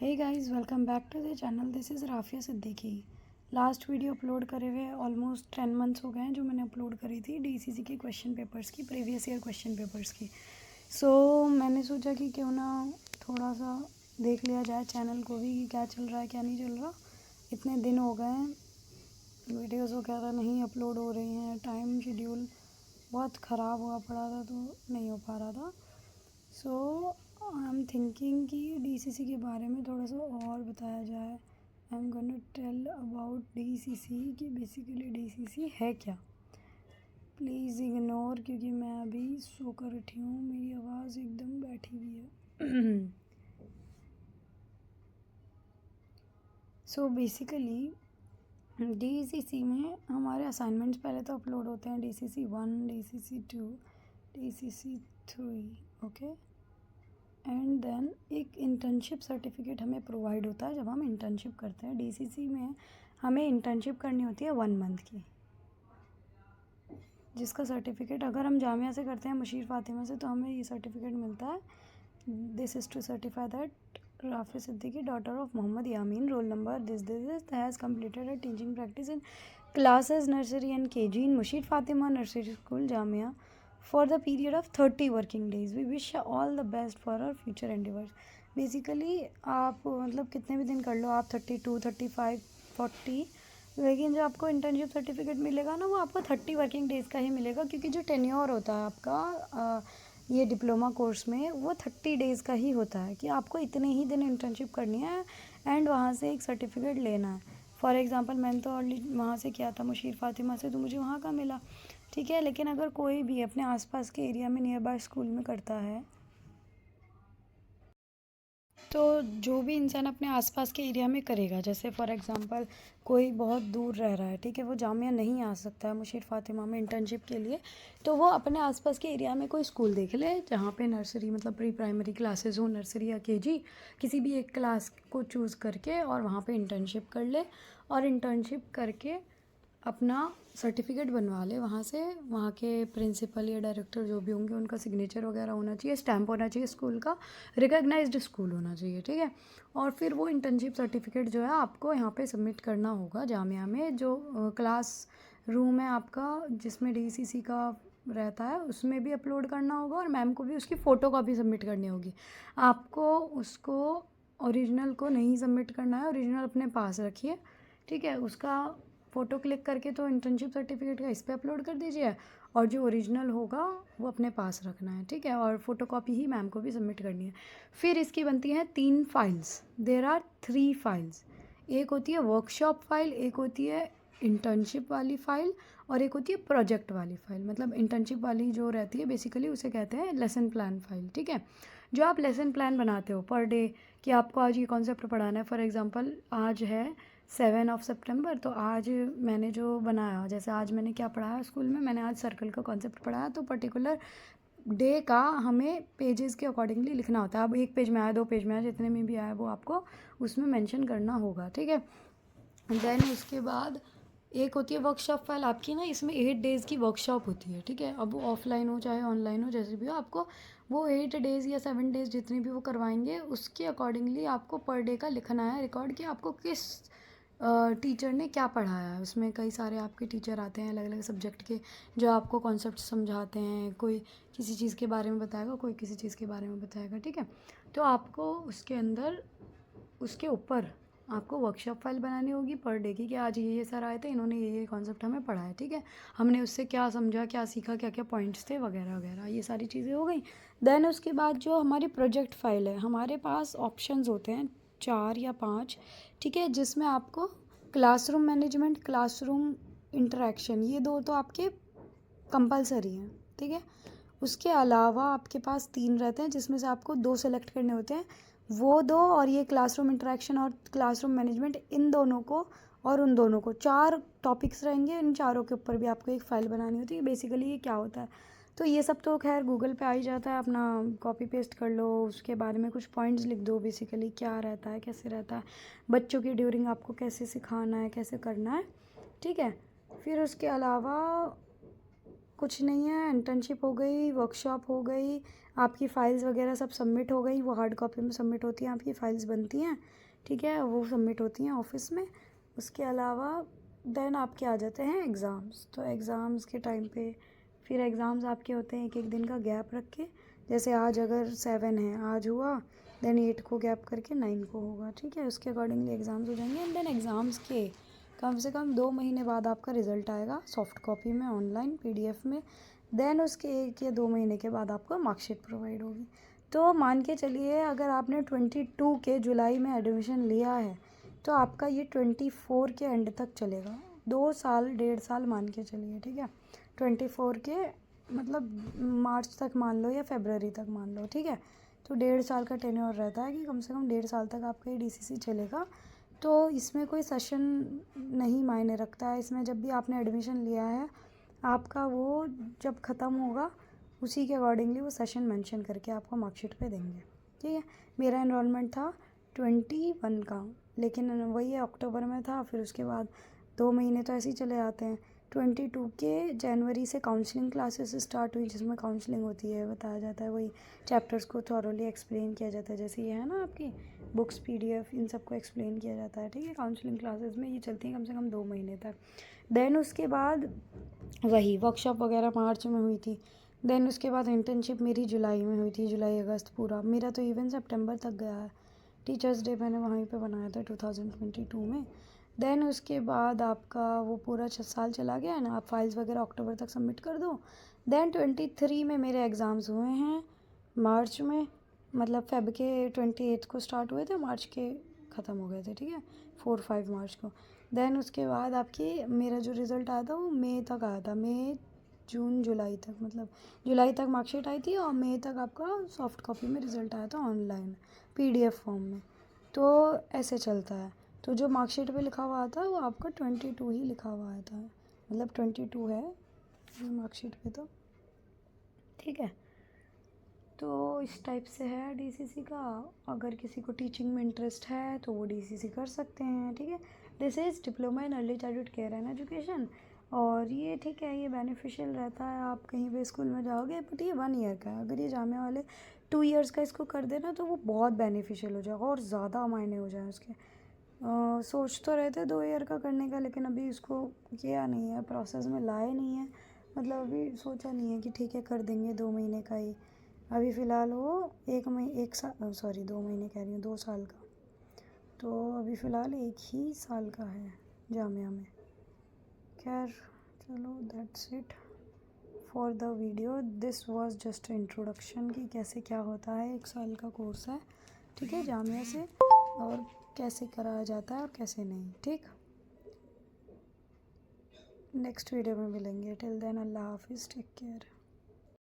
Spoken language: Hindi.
Hey guys, welcome back to the channel. This is Rafia Siddiqui. Last video upload करे हुए ऑलमोस्ट 10 मंथ्स हो गए हैं जो मैंने अपलोड करी थी डीसीसी के क्वेश्चन पेपर्स की, प्रीवियस ईयर क्वेश्चन पेपर्स की। मैंने सोचा कि क्यों ना थोड़ा सा देख लिया जाए चैनल को भी कि क्या चल रहा है क्या नहीं चल रहा। इतने दिन हो गए हैं, वीडियोज़ वगैरह नहीं अपलोड हो रही हैं, टाइम शेड्यूल बहुत ख़राब हुआ पड़ा था तो नहीं हो पा रहा था। आई एम थिंकिंग कि डीसीसी के बारे में थोड़ा सा और बताया जाए। I am gonna tell about DCC कि बेसिकली डीसीसी है क्या। प्लीज़ इग्नोर, क्योंकि मैं अभी सोकर उठी हूँ, मेरी आवाज़ एकदम बैठी हुई है। बेसिकली डीसीसी में हमारे असाइनमेंट्स पहले तो अपलोड होते हैं, DCC 1, DCC 2, DCC 3, okay. And then एक इंटर्नशिप सर्टिफिकेट हमें प्रोवाइड होता है जब हम इंटर्नशिप करते हैं। डीसीसी में हमें इंटर्नशिप करनी होती है 1 मंथ की, जिसका सर्टिफिकेट अगर हम जामिया से करते हैं, मुशीर फातिमा से, तो हमें ये सर्टिफिकेट मिलता है। This is to certify that Rafi Siddiqui, daughter of Mohammad Yamin, roll number this has completed a teaching practice in classes nursery and KG in Mushir Fatima nursery school Jamia for the period of 30 working days. We wish all the best for our future endeavors. Basically आप मतलब कितने भी दिन कर लो आप, 32, 35, 40, लेकिन जो आपको इंटर्नशिप सर्टिफिकेट मिलेगा ना वो आपको 30 वर्किंग डेज़ का ही मिलेगा, क्योंकि जो टेन्योर होता है आपका ये डिप्लोमा कोर्स में वो 30 डेज़ का ही होता है कि आपको इतने ही दिन इंटर्नशिप करनी है एंड वहाँ से एक सर्टिफिकेट लेना है। फॉर एग्ज़ाम्पल मैंने तो ऑलरेडी वहाँ से किया था, मुशीर फातिमा से, तो मुझे वहाँ का मिला, ठीक है। लेकिन अगर कोई भी अपने आसपास के एरिया में नियर बाय स्कूल में करता है, तो जो भी इंसान अपने आसपास के एरिया में करेगा, जैसे फॉर एग्जांपल कोई बहुत दूर रह रहा है, ठीक है, वो जामिया नहीं आ सकता है मुशीर फातिमा में इंटर्नशिप के लिए, तो वो अपने आसपास के एरिया में कोई स्कूल देख ले जहाँ पे नर्सरी मतलब प्री प्राइमरी क्लासेस हो, नर्सरी या केजी, किसी भी एक क्लास को चूज़ करके और वहाँ पे इंटर्नशिप कर ले, और इंटर्नशिप करके अपना सर्टिफिकेट बनवा ले वहाँ से। वहाँ के प्रिंसिपल या डायरेक्टर जो भी होंगे उनका सिग्नेचर वगैरह होना चाहिए, स्टैम्प होना चाहिए स्कूल का, रिकॉग्नाइज्ड स्कूल होना चाहिए, ठीक है। और फिर वो इंटर्नशिप सर्टिफिकेट जो है आपको यहाँ पे सबमिट करना होगा जामिया में। जो क्लास रूम है आपका जिसमें डीसीसी का रहता है उसमें भी अपलोड करना होगा, और मैम को भी उसकी फ़ोटो कॉपी सबमिट करनी होगी। आपको उसको ओरिजिनल को नहीं सबमिट करना है, ओरिजिनल अपने पास रखिए, ठीक है। उसका फ़ोटो क्लिक करके तो इंटर्नशिप सर्टिफिकेट का इस पर अपलोड कर दीजिए, और जो ओरिजिनल होगा वो अपने पास रखना है, ठीक है। और फ़ोटोकॉपी ही मैम को भी सबमिट करनी है। फिर इसकी बनती हैं 3 फाइल्स। There are 3 files. एक होती है वर्कशॉप फाइल, एक होती है इंटर्नशिप वाली फ़ाइल, और एक होती है प्रोजेक्ट वाली फ़ाइल। मतलब इंटर्नशिप वाली जो रहती है बेसिकली उसे कहते हैं लेसन प्लान फ़ाइल, ठीक है। जो आप लेसन प्लान बनाते हो पर डे कि आपको आज ये कॉन्सेप्ट पढ़ाना है। फॉर एग्जांपल आज है 7 सितंबर, तो आज मैंने जो बनाया, जैसे आज मैंने क्या पढ़ाया स्कूल में, मैंने आज सर्कल का कॉन्सेप्ट पढ़ाया, तो पर्टिकुलर डे का हमें पेजेस के अकॉर्डिंगली लिखना होता है। अब 1 पेज में आया, 2 पेज में आया, जितने में भी आया वो आपको उसमें मेंशन करना होगा, ठीक है। देन उसके बाद एक होती है वर्कशॉप फाइल आपकी ना, इसमें 8 डेज़ की वर्कशॉप होती है, ठीक है। अब वो ऑफलाइन हो चाहे ऑनलाइन हो, जैसे भी हो, आपको वो 8 डेज़ या 7 डेज़ जितनी भी वो करवाएंगे उसके अकॉर्डिंगली आपको पर डे का लिखना है रिकॉर्ड कि आपको किस टीचर ने क्या पढ़ाया है। उसमें कई सारे आपके टीचर आते हैं अलग अलग सब्जेक्ट के, जो आपको कॉन्सेप्ट समझाते हैं। कोई किसी चीज़ के बारे में बताएगा, कोई किसी चीज़ के बारे में बताएगा, ठीक है। तो आपको उसके अंदर उसके ऊपर आपको वर्कशॉप फाइल बनानी होगी पर डे की, कि आज ये सर आए थे, इन्होंने ये कॉन्सेप्ट हमें पढ़ाया, ठीक है, हमने उससे क्या समझा, क्या सीखा, क्या क्या पॉइंट्स थे वगैरह वगैरह, ये सारी चीज़ें हो गई। देन उसके बाद जो हमारी प्रोजेक्ट फाइल है, हमारे पास ऑप्शंस होते हैं 4 या 5, ठीक है, जिसमें आपको क्लासरूम मैनेजमेंट, क्लासरूम इंटरेक्शन, ये 2 तो आपके कंपलसरी हैं, ठीक है। उसके अलावा आपके पास 3 रहते हैं जिसमें से आपको 2 सेलेक्ट करने होते हैं। वो 2 और ये क्लासरूम इंटरेक्शन और क्लासरूम मैनेजमेंट, इन दोनों को और उन दोनों को 4 टॉपिक्स रहेंगे। इन चारों के ऊपर भी आपको एक फ़ाइल बनानी होती है। बेसिकली ये क्या होता है, तो ये सब तो खैर गूगल पे आ ही जाता है, अपना कॉपी पेस्ट कर लो, उसके बारे में कुछ पॉइंट्स लिख दो, बेसिकली क्या रहता है, कैसे रहता है, बच्चों की ड्यूरिंग आपको कैसे सिखाना है, कैसे करना है, ठीक है। फिर उसके अलावा कुछ नहीं है। इंटर्नशिप हो गई, वर्कशॉप हो गई, आपकी फ़ाइल्स वगैरह सब सबमिट हो गई, वो हार्ड कॉपी में सबमिट होती हैं, आपकी फ़ाइल्स बनती हैं, ठीक है, वो सबमिट होती हैं ऑफिस में। उसके अलावा देन आपके आ जाते हैं एग्ज़ाम्स। तो एग्ज़ाम्स के टाइम पे फिर एग्ज़ाम्स आपके होते हैं एक एक दिन का गैप रख के, जैसे आज अगर 7 है, आज हुआ, देन 8 को गैप करके 9 को होगा, ठीक है, उसके अकॉर्डिंगली एग्ज़ाम्स हो जाएंगे। एंड देन एग्ज़ाम्स के कम से कम 2 महीने बाद आपका रिज़ल्ट आएगा सॉफ्ट कॉपी में, ऑनलाइन PDF में। देन उसके 1 या 2 महीने के बाद आपको मार्कशीट प्रोवाइड होगी। तो मान के चलिए अगर आपने 22 के जुलाई में एडमिशन लिया है तो आपका ये 24 के एंड तक चलेगा, 2 साल 1.5 साल मान के चलिए, ठीक है, 24 के मतलब मार्च तक मान लो या फरवरी तक मान लो, ठीक है। तो 1.5 साल का टेन्योर रहता है कि कम से कम 1.5 साल तक आपका ये DCC चलेगा। तो इसमें कोई सेशन नहीं मायने रखता है, इसमें जब भी आपने एडमिशन लिया है आपका वो जब ख़त्म होगा उसी के अकॉर्डिंगली वो सेशन मेंशन करके आपको मार्कशीट पे देंगे, ठीक है। मेरा एनरोलमेंट था 21 का, लेकिन वही अक्टूबर में था, फिर उसके बाद 2 महीने तो ऐसे ही चले जाते हैं। 22 के जनवरी से काउंसलिंग क्लासेस स्टार्ट हुई, जिसमें काउंसलिंग होती है, बताया जाता है, वही चैप्टर्स को थॉरोली एक्सप्लेन किया जाता है, जैसे ये है ना आपकी बुक्स PDF, इन सबको एक्सप्लेन किया जाता है, ठीक है। काउंसलिंग क्लासेस में ये चलती हैं कम से कम 2 महीने तक। देन उसके बाद वही वर्कशॉप वगैरह मार्च में हुई थी। देन उसके बाद इंटर्नशिप मेरी जुलाई में हुई थी, जुलाई अगस्त पूरा, मेरा तो इवन सितंबर तक गया है। टीचर्स डे मैंने वहीं पे बनाया था 2022 में। देन उसके बाद आपका वो पूरा 6 साल चला गया ना, आप फाइल्स वगैरह अक्टूबर तक सबमिट कर दो। देन 23 में मेरे एग्ज़ाम्स हुए हैं मार्च में, मतलब फेब के 28 को स्टार्ट हुए थे, मार्च के ख़त्म हो गए थे, ठीक है, 4-5 मार्च को। देन उसके बाद आपकी मेरा जो रिज़ल्ट आया था वो मई तक आया था, मई जून जुलाई तक, मतलब जुलाई तक मार्कशीट आई थी और मई तक आपका सॉफ्ट कॉपी में रिज़ल्ट आया था ऑनलाइन PDF फॉर्म में। तो ऐसे चलता है। तो जो मार्कशीट पे लिखा हुआ था वो आपका 22 ही लिखा हुआ आया था, मतलब 22 है मार्कशीट पे, तो ठीक है। तो इस टाइप से है DCC का। अगर किसी को टीचिंग में इंटरेस्ट है तो वो DCC कर सकते हैं, ठीक है। This is diploma in early childhood care and education. और ये ठीक है, ये बेनिफिशियल रहता है, आप कहीं भी स्कूल में जाओगे, बट ये 1 ईयर का है। अगर ये जाने वाले 2 ईयर्स का इसको कर देना तो वो बहुत बेनिफिशियल हो जाएगा और ज़्यादा मायने हो जाए उसके। सोच तो रहे थे 2 ईयर का करने का, लेकिन अभी उसको किया नहीं है, प्रोसेस में लाए नहीं है, मतलब अभी सोचा नहीं है कि ठीक है कर देंगे 2 महीने का ही। अभी फ़िलहाल वो 1 साल, सॉरी 2 महीने कह रही हूँ, 2 साल का। तो अभी फ़िलहाल 1 ही साल का है जामिया में। खैर चलो, that's it for the video. This was just introduction कि कैसे क्या होता है, 1 साल का कोर्स है, ठीक है, जामिया से, और कैसे कराया जाता है और कैसे नहीं, ठीक। नेक्स्ट वीडियो में मिलेंगे, टिल देन अल्लाह हाफिज़, टेक केयर।